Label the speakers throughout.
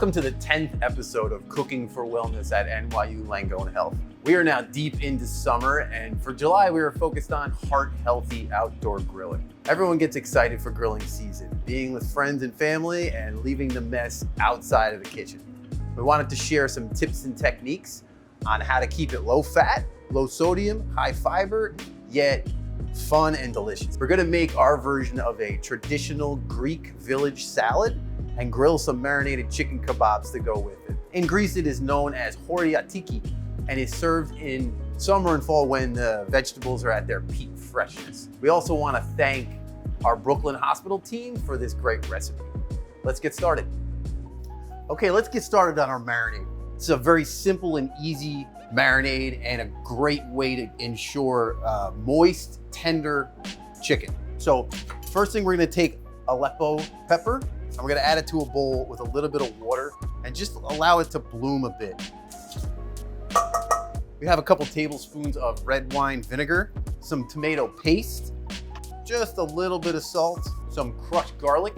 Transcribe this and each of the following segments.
Speaker 1: Welcome to the 10th episode of Cooking for Wellness at NYU Langone Health. We are now deep into summer, and for July, we are focused on heart-healthy outdoor grilling. Everyone gets excited for grilling season, being with friends and family and leaving the mess outside of the kitchen. We wanted to share some tips and techniques on how to keep it low fat, low sodium, high fiber, yet fun and delicious. We're gonna make our version of a traditional Greek village salad and grill some marinated chicken kebabs to go with it. In Greece, it is known as horiatiki and is served in summer and fall when the vegetables are at their peak freshness. We also want to thank our Brooklyn hospital team for this great recipe. Let's get started. Okay, let's get started on our marinade. It's a very simple and easy marinade and a great way to ensure moist, tender chicken. So first thing, we're gonna take Aleppo pepper and we're gonna add it to a bowl with a little bit of water and just allow it to bloom a bit. We have a couple tablespoons of red wine vinegar, some tomato paste, just a little bit of salt, some crushed garlic,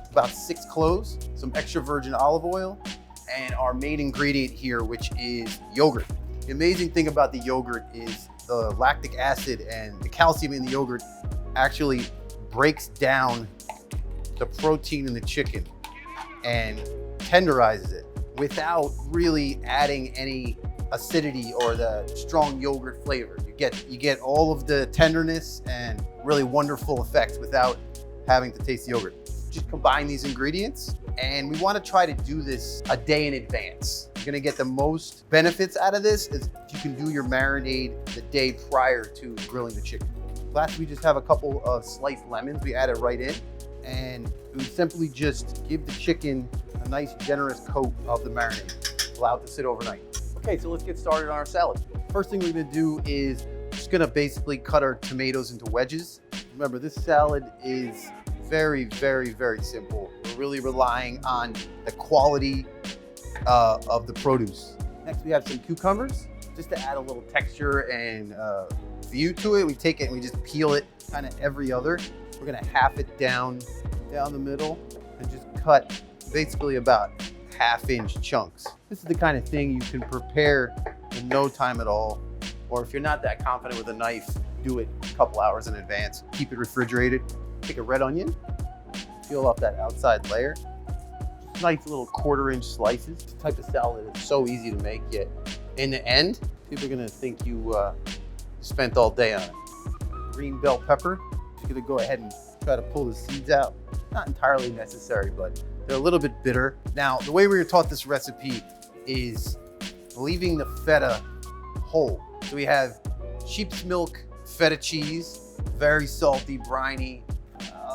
Speaker 1: about 6 cloves, some extra virgin olive oil, and our main ingredient here, which is yogurt. The amazing thing about the yogurt is the lactic acid and the calcium in the yogurt actually breaks down the protein in the chicken and tenderizes it without really adding any acidity or the strong yogurt flavor. You get all of the tenderness and really wonderful effects without having to taste the yogurt. Just combine these ingredients, and we want to try to do this a day in advance. You're gonna get the most benefits out of this is if you can do your marinade the day prior to grilling the chicken. Last, we just have a couple of sliced lemons. We add it right in, and we simply just give the chicken a nice generous coat of the marinade. Allow it to sit overnight. Okay, so let's get started on our salad. First thing we're gonna do is just gonna basically cut our tomatoes into wedges. Remember, this salad is very, very, very simple. We're really relying on the quality of the produce. Next, we have some cucumbers, just to add a little texture and view to it. We take it and we just peel it kind of every other. We're gonna half it down the middle and just cut basically about 1/2-inch chunks. This is the kind of thing you can prepare in no time at all. Or if you're not that confident with a knife, do it a couple hours in advance. Keep it refrigerated. Take a red onion, peel off that outside layer. Just nice little 1/4-inch slices. This type of salad is so easy to make, yet in the end, people are gonna think you spent all day on it. Green bell pepper. Just gonna go ahead and try to pull the seeds out. Not entirely necessary, but they're a little bit bitter. Now, the way we were taught this recipe is leaving the feta whole. So we have sheep's milk feta cheese, very salty, briny.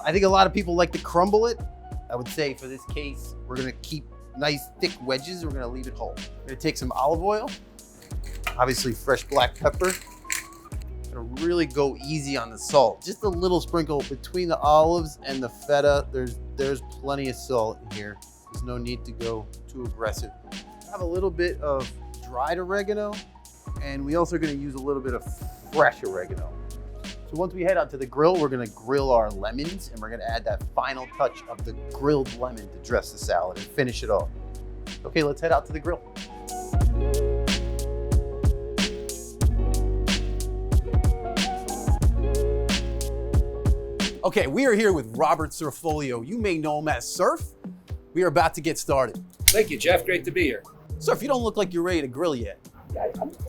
Speaker 1: I think a lot of people like to crumble it. I would say for this case, we're gonna keep nice thick wedges. We're gonna leave it whole. We're gonna take some olive oil, obviously fresh black pepper. Gonna really go easy on the salt. Just a little sprinkle between the olives and the feta. There's plenty of salt in here. There's no need to go too aggressive. I have a little bit of dried oregano, and we also are gonna use a little bit of fresh oregano. So once we head out to the grill, we're gonna grill our lemons, and we're gonna add that final touch of the grilled lemon to dress the salad and finish it off. Okay, let's head out to the grill. Okay, we are here with Robert Surfolio. You may know him as Surf. We are about to get started.
Speaker 2: Thank you, Jeff. Great to be here.
Speaker 1: Surf, you don't look like you're ready to grill yet.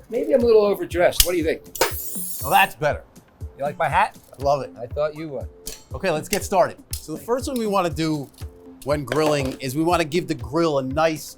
Speaker 2: Maybe I'm a little overdressed. What do you think?
Speaker 1: Well, that's better.
Speaker 2: You like my hat?
Speaker 1: I love it.
Speaker 2: I thought you would.
Speaker 1: Okay, let's get started. So the first thing we want to do when grilling is we want to give the grill a nice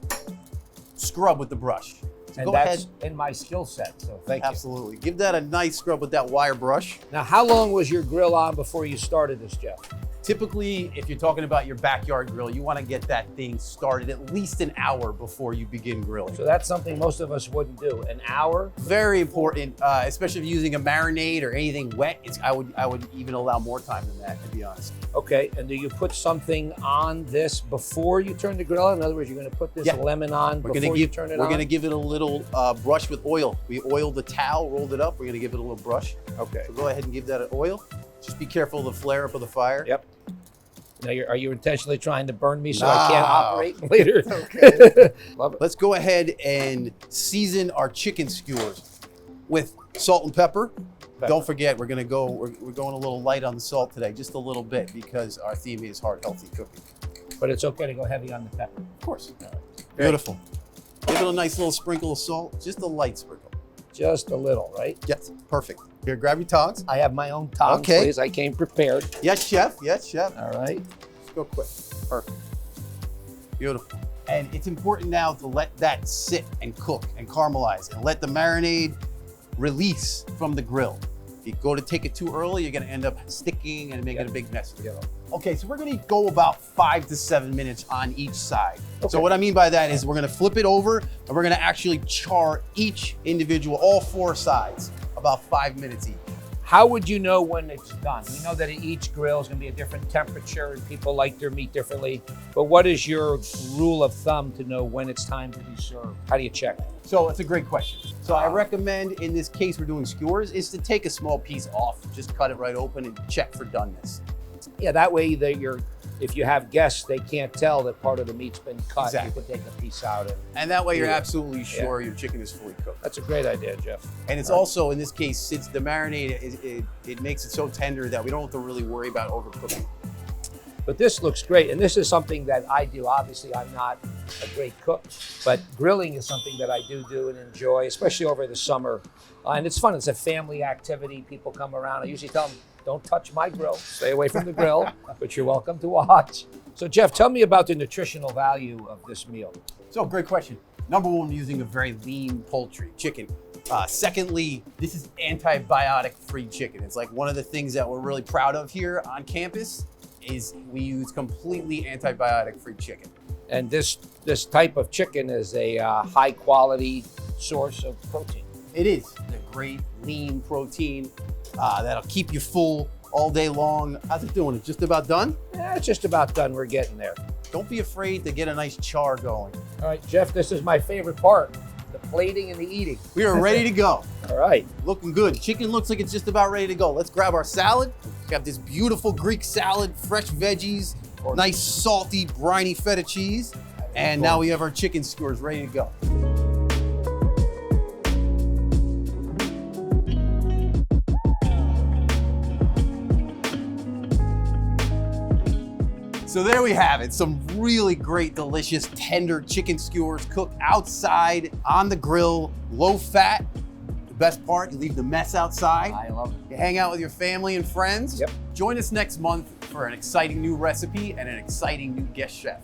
Speaker 1: scrub with the brush. So
Speaker 2: And that's in my skill set, so thank you.
Speaker 1: Absolutely. Give that a nice scrub with that wire brush.
Speaker 2: Now, how long was your grill on before you started this, Jeff?
Speaker 1: Typically, if you're talking about your backyard grill, you want to get that thing started at least an hour before you begin grilling.
Speaker 2: So that's something most of us wouldn't do. An hour?
Speaker 1: Very important, especially if you're using a marinade or anything wet. I would even allow more time than that, to be honest.
Speaker 2: Okay, and do you put something on this before you turn the grill on? In other words, you're gonna put this lemon on before you turn it on?
Speaker 1: We're gonna give it a little brush with oil. We oiled the towel, rolled it up. We're gonna give it a little brush.
Speaker 2: Okay.
Speaker 1: So go ahead and give that an oil. Just be careful of the flare up of the fire.
Speaker 2: Yep. Now, are you intentionally trying to burn me so I can't operate later?
Speaker 1: Okay.
Speaker 2: Love it.
Speaker 1: Let's go ahead and season our chicken skewers with salt and pepper. Don't forget, we're going a little light on the salt today, just a little bit, because our theme is heart healthy cooking.
Speaker 2: But it's okay to go heavy on the pepper.
Speaker 1: Of course. Beautiful. Give it a nice little sprinkle of salt, just a light sprinkle.
Speaker 2: Just a little, right?
Speaker 1: Yes, perfect. Here, grab your tongs.
Speaker 2: I have my own tongs,
Speaker 1: Okay.
Speaker 2: please. I came prepared.
Speaker 1: Yes, chef. Yes, chef.
Speaker 2: All right.
Speaker 1: Let's go quick. Perfect. Beautiful. And it's important now to let that sit and cook and caramelize and let the marinade release from the grill. If you go to take it too early, you're going to end up sticking and making a big mess of it. Okay, so we're going to go about 5 to 7 minutes on each side. Okay. So what I mean by that is we're going to flip it over and we're going to actually char each individual, all 4 sides, about 5 minutes each.
Speaker 2: How would you know when it's done? We know that each grill is going to be a different temperature and people like their meat differently. But what is your rule of thumb to know when it's time to be served? How do you check?
Speaker 1: So it's a great question. So I recommend, in this case we're doing skewers, is to take a small piece off, just cut it right open and check for doneness.
Speaker 2: Yeah, that way if you have guests, they can't tell that part of the meat's been cut.
Speaker 1: Exactly.
Speaker 2: You can take a piece out.
Speaker 1: And that way you're absolutely sure your chicken is fully cooked.
Speaker 2: That's a great idea, Jeff.
Speaker 1: And it's also, in this case, since the marinade, it makes it so tender that we don't have to really worry about overcooking.
Speaker 2: But this looks great. And this is something that I do. Obviously, I'm not a great cook, but grilling is something that I do and enjoy, especially over the summer. And it's fun. It's a family activity. People come around. I usually tell them, don't touch my grill. Stay away from the grill, but you're welcome to watch. So Jeff, tell me about the nutritional value of this meal.
Speaker 1: So great question. Number one, using a very lean poultry, chicken. Secondly, this is antibiotic-free chicken. It's like one of the things that we're really proud of here on campus is we use completely antibiotic-free chicken.
Speaker 2: And this type of chicken is a high quality source of protein.
Speaker 1: It is a great lean protein that'll keep you full all day long. How's it doing? It's just about done?
Speaker 2: Yeah, it's just about done. We're getting there.
Speaker 1: Don't be afraid to get a nice char going.
Speaker 2: All right, Jeff, this is my favorite part, the plating and the eating.
Speaker 1: We are ready to go.
Speaker 2: All right.
Speaker 1: Looking good. Chicken looks like it's just about ready to go. Let's grab our salad. We have this beautiful Greek salad, fresh veggies, nice salty, briny feta cheese. And now we have our chicken skewers ready to go. So there we have it. Some really great, delicious, tender chicken skewers cooked outside on the grill, low fat. The best part, you leave the mess outside.
Speaker 2: I love it.
Speaker 1: You hang out with your family and friends.
Speaker 2: Yep.
Speaker 1: Join us next month for an exciting new recipe and an exciting new guest chef.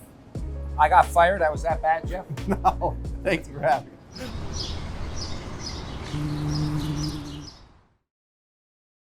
Speaker 2: I got fired. I was that bad, Jeff?
Speaker 1: No, thanks for having us.